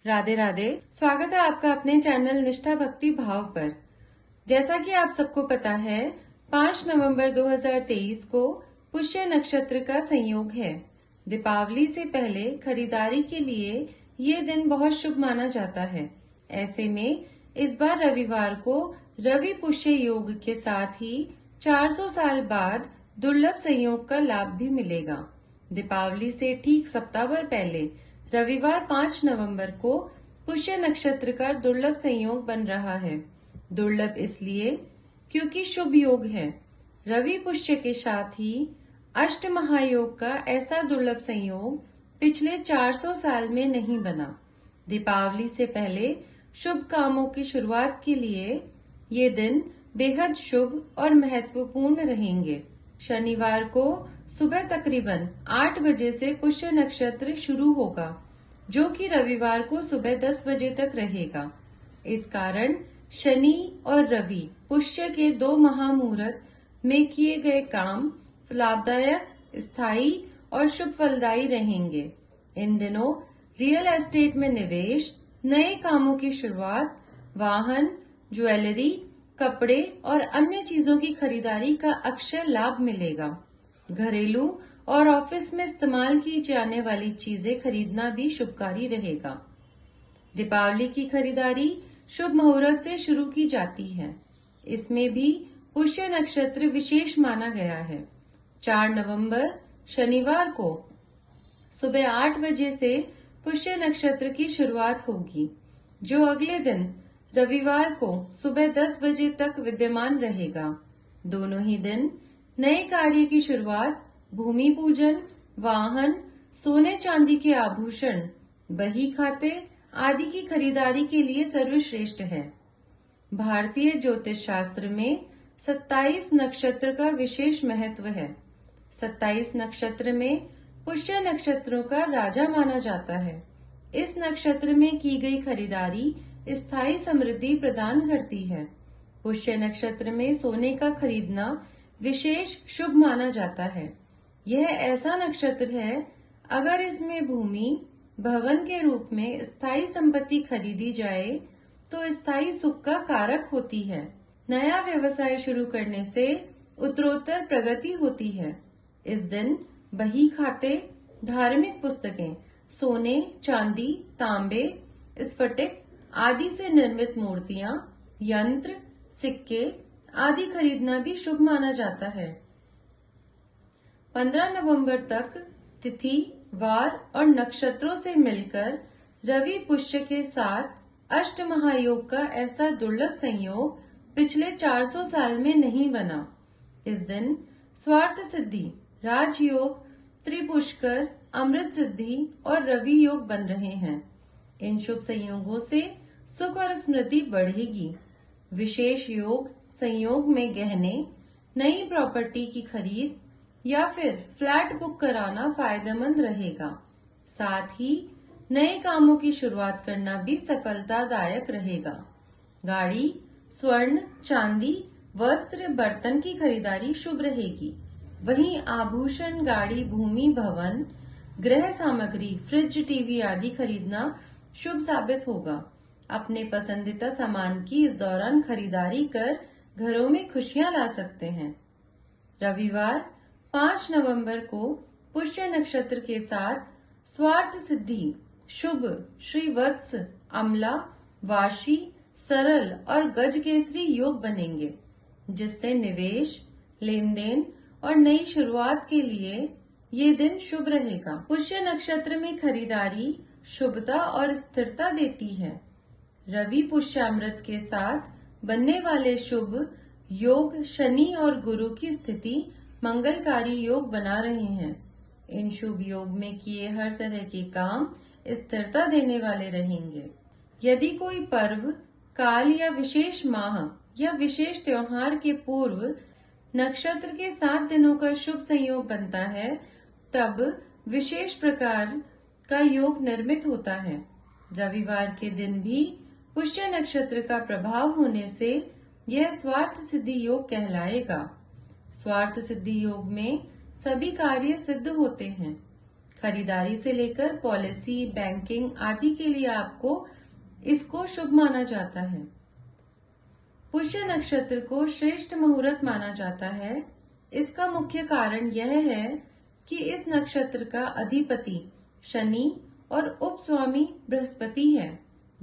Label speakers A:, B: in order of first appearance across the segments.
A: राधे राधे। स्वागत है आपका अपने चैनल निष्ठा भक्ति भाव पर। जैसा कि आप सबको पता है, 5 नवंबर 2023 को पुष्य नक्षत्र का संयोग है। दीपावली से पहले खरीदारी के लिए ये दिन बहुत शुभ माना जाता है। ऐसे में इस बार रविवार को रवि पुष्य योग के साथ ही 400 साल बाद दुर्लभ संयोग का लाभ भी मिलेगा। दीपावली से ठीक सप्ताह भर पहले रविवार 5 नवंबर को पुष्य नक्षत्र का दुर्लभ संयोग बन रहा है। दुर्लभ इसलिए क्योंकि शुभ योग है। रवि पुष्य के साथ ही अष्ट महायोग का ऐसा दुर्लभ संयोग पिछले 400 साल में नहीं बना। दीपावली से पहले शुभ कामों की शुरुआत के लिए ये दिन बेहद शुभ और महत्वपूर्ण रहेंगे। शनिवार को सुबह तकरीबन 8 बजे से पुष्य नक्षत्र शुरू होगा, जो कि रविवार को सुबह 10 बजे तक रहेगा। इस कारण शनि और रवि पुष्य के 2 महामुहूर्त में किए गए काम लाभदायक, स्थायी और शुभ फलदायी रहेंगे। इन दिनों रियल एस्टेट में निवेश, नए कामों की शुरुआत, वाहन, ज्वेलरी, कपड़े और अन्य चीजों की खरीदारी का अक्षय लाभ मिलेगा। घरेलू और ऑफिस में इस्तेमाल की जाने वाली चीजें खरीदना भी शुभकारी रहेगा। दीपावली की खरीदारी शुभ मुहूर्त से शुरू की जाती है। इसमें भी पुष्य नक्षत्र विशेष माना गया है। 4 नवंबर शनिवार को सुबह 8 बजे से पुष्य नक्षत्र की शुरुआत होगी, जो अगले दिन रविवार को सुबह 10 बजे तक विद्यमान रहेगा। दोनों ही दिन नए कार्य की शुरुआत, भूमि पूजन, वाहन, सोने चांदी के आभूषण, बही खाते आदि की खरीदारी के लिए सर्वश्रेष्ठ है। भारतीय ज्योतिष शास्त्र में 27 नक्षत्र का विशेष महत्व है। 27 नक्षत्र में पुष्य नक्षत्रों का राजा माना जाता है। इस नक्षत्र में की गई खरीदारी स्थायी समृद्धि प्रदान करती है। पुष्य नक्षत्र में सोने का खरीदना विशेष शुभ माना जाता है। यह ऐसा नक्षत्र है, अगर इसमें भूमि भवन के रूप में स्थायी संपत्ति खरीदी जाए तो स्थायी सुख का कारक होती है। नया व्यवसाय शुरू करने से उत्तरोत्तर प्रगति होती है। इस दिन बही खाते, धार्मिक पुस्तकें, सोने, चांदी, तांबे, स्फटिक आदि से निर्मित मूर्तियां, यंत्र, सिक्के आदि खरीदना भी शुभ माना जाता है। 15 नवंबर तक तिथि, वार और नक्षत्रों से मिलकर रवि पुष्य के साथ अष्ट महायोग का ऐसा दुर्लभ संयोग पिछले 400 साल में नहीं बना। इस दिन स्वार्थ सिद्धि, राजयोग, त्रिपुष्कर, अमृत सिद्धि और रवि योग बन रहे हैं। इन शुभ संयोगों से सुख और स्मृति बढ़ेगी। विशेष योग संयोग में गहने, नई प्रॉपर्टी की खरीद या फिर फ्लैट बुक कराना फायदेमंद रहेगा। साथ ही नए कामों की शुरुआत करना भी सफलतादायक रहेगा। गाड़ी, स्वर्ण, चांदी, वस्त्र, बर्तन की खरीदारी शुभ रहेगी। वहीं आभूषण, गाड़ी, भूमि, भवन, गृह सामग्री, फ्रिज, टीवी आदि खरीदना शुभ साबित होगा। अपने पसंदीदा सामान की इस दौरान खरीदारी कर घरों में खुशियां ला सकते हैं। रविवार 5 नवंबर को पुष्य नक्षत्र के साथ स्वार्थ सिद्धि, शुभ, श्रीवत्स, अमला, वाशी, सरल और गज केसरी योग बनेंगे, जिससे निवेश, लेन देन और नई शुरुआत के लिए ये दिन शुभ रहेगा। पुष्य नक्षत्र में खरीदारी शुभता और स्थिरता देती है। रवि पुष्यामृत के साथ बनने वाले शुभ योग शनि और गुरु की स्थिति मंगलकारी योग बना रहे हैं। इन शुभ योग में किए हर तरह के काम स्थिरता देने वाले रहेंगे। यदि कोई पर्व, काल या विशेष माह या विशेष त्योहार के पूर्व नक्षत्र के 7 दिनों का शुभ संयोग बनता है, तब विशेष प्रकार का योग निर्मित होता है। रविवार के दिन भी पुष्य नक्षत्र का प्रभाव होने से यह स्वार्थ सिद्धि योग कहलाएगा। स्वार्थ सिद्धि योग में सभी कार्य सिद्ध होते हैं। खरीदारी से लेकर पॉलिसी, बैंकिंग आदि के लिए आपको इसको शुभ माना जाता है। पुष्य नक्षत्र को श्रेष्ठ मुहूर्त माना जाता है। इसका मुख्य कारण यह है कि इस नक्षत्र का अधिपति शनि और उपस्वामी बृहस्पति है।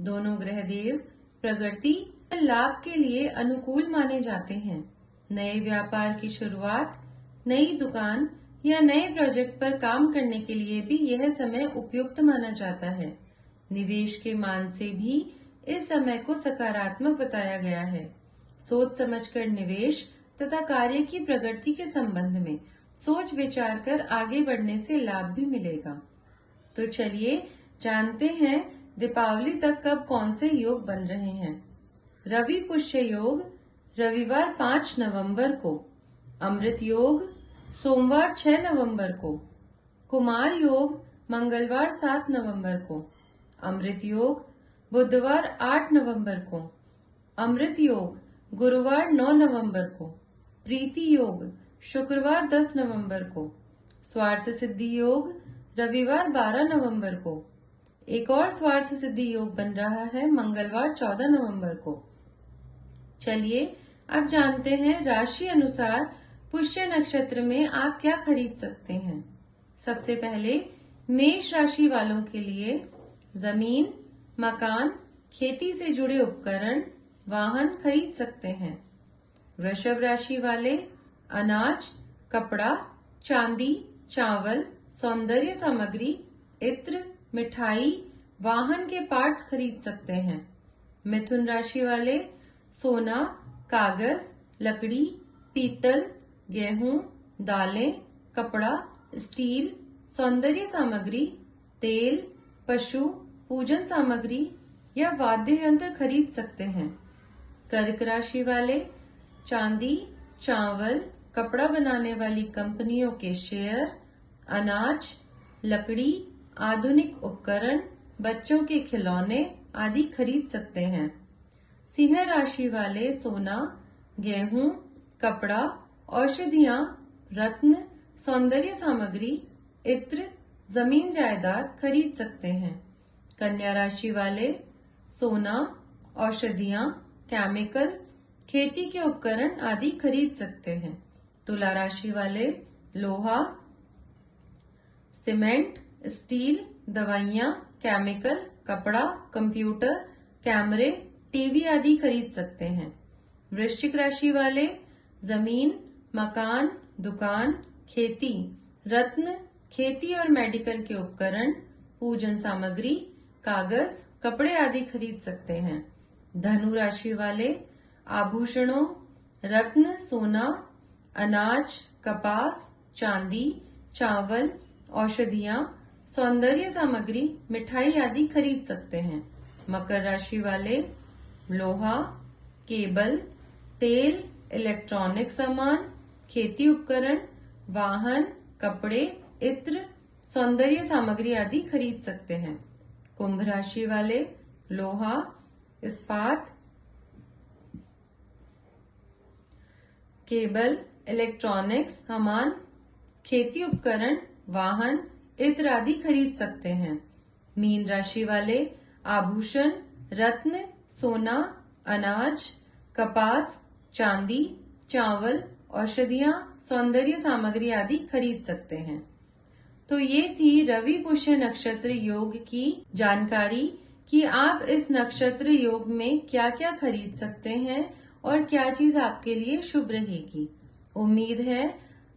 A: दोनों ग्रह देव प्रगति लाभ के लिए अनुकूल माने जाते हैं। नए व्यापार की शुरुआत, नई दुकान या नए प्रोजेक्ट पर काम करने के लिए भी यह समय उपयुक्त माना जाता है। निवेश के मान से भी इस समय को सकारात्मक बताया गया है। सोच समझकर निवेश तथा कार्य की प्रगति के संबंध में सोच विचार कर आगे बढ़ने से लाभ भी मिलेगा। तो चलिए जानते हैं दीपावली तक कब कौन से योग बन रहे हैं। रवि पुष्य योग रविवार 5 नवंबर को, अमृत योग सोमवार 6 नवंबर को, कुमार योग मंगलवार 7 नवंबर को, अमृत योग बुधवार 8 नवंबर को, अमृत योग गुरुवार 9 नवंबर को, प्रीति योग शुक्रवार 10 नवंबर को, स्वार्थ सिद्धि योग रविवार 12 नवंबर को, एक और स्वार्थ सिद्धि योग बन रहा है मंगलवार 14 नवंबर को। चलिए अब जानते हैं राशि अनुसार पुष्य नक्षत्र में आप क्या खरीद सकते हैं। सबसे पहले मेष राशि वालों के लिए जमीन, मकान, खेती से जुड़े उपकरण, वाहन खरीद सकते हैं। वृषभ राशि वाले अनाज, कपड़ा, चांदी, चावल, सौंदर्य सामग्री, इत्र, मिठाई, वाहन के पार्ट्स खरीद सकते हैं। मिथुन राशि वाले सोना, कागज, लकड़ी, पीतल, गेहूं, दालें, कपड़ा, स्टील, सौंदर्य सामग्री, तेल, पशु पूजन सामग्री या वाद्य यंत्र खरीद सकते हैं। कर्क राशि वाले चांदी, चावल, कपड़ा बनाने वाली कंपनियों के शेयर, अनाज, लकड़ी, आधुनिक उपकरण, बच्चों के खिलौने आदि खरीद सकते हैं। सिंह राशि वाले सोना, गेहूं, कपड़ा, औषधियां, रत्न, सौंदर्य सामग्री, इत्र, जमीन जायदाद खरीद सकते हैं। कन्या राशि वाले सोना, औषधियां, केमिकल, खेती के उपकरण आदि खरीद सकते हैं। तुला राशि वाले लोहा, सीमेंट, स्टील, दवाइयां, केमिकल, कपड़ा, कंप्यूटर, कैमरे, टीवी आदि खरीद सकते हैं। वृश्चिक राशि वाले जमीन, मकान, दुकान, खेती, रत्न, खेती और मेडिकल के उपकरण, पूजन सामग्री, कागज, कपड़े आदि खरीद सकते हैं। धनु राशि वाले आभूषणों, रत्न, सोना, अनाज, कपास, चांदी, चावल, औषधियां, सौंदर्य सामग्री, मिठाई आदि खरीद सकते हैं। मकर राशि वाले लोहा, केबल, तेल, इलेक्ट्रॉनिक सामान, खेती उपकरण, वाहन, कपड़े, इत्र, सौंदर्य सामग्री आदि खरीद सकते हैं। कुंभ राशि वाले लोहा, इस्पात, केबल, इलेक्ट्रॉनिक्स सामान, खेती उपकरण, वाहन, इत्र आदि खरीद सकते हैं। मीन राशि वाले आभूषण, रत्न, सोना, अनाज, कपास, चांदी, चावल, औषधियां, सौंदर्य सामग्री आदि खरीद सकते हैं। तो ये थी रवि पुष्य नक्षत्र योग की जानकारी कि आप इस नक्षत्र योग में क्या क्या खरीद सकते हैं और क्या चीज आपके लिए शुभ रहेगी। उम्मीद है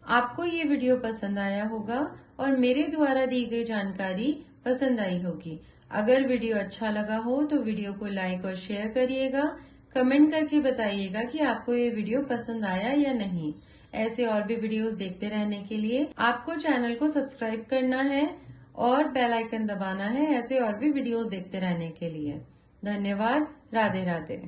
A: आपको ये वीडियो पसंद आया होगा और मेरे द्वारा दी गई जानकारी पसंद आई होगी। अगर वीडियो अच्छा लगा हो तो वीडियो को लाइक और शेयर करिएगा। कमेंट करके बताइएगा कि आपको ये वीडियो पसंद आया या नहीं। ऐसे और भी वीडियोस देखते रहने के लिए आपको चैनल को सब्सक्राइब करना है और बेल आइकन दबाना है ऐसे और भी वीडियोस देखते रहने के लिए। धन्यवाद। राधे राधे।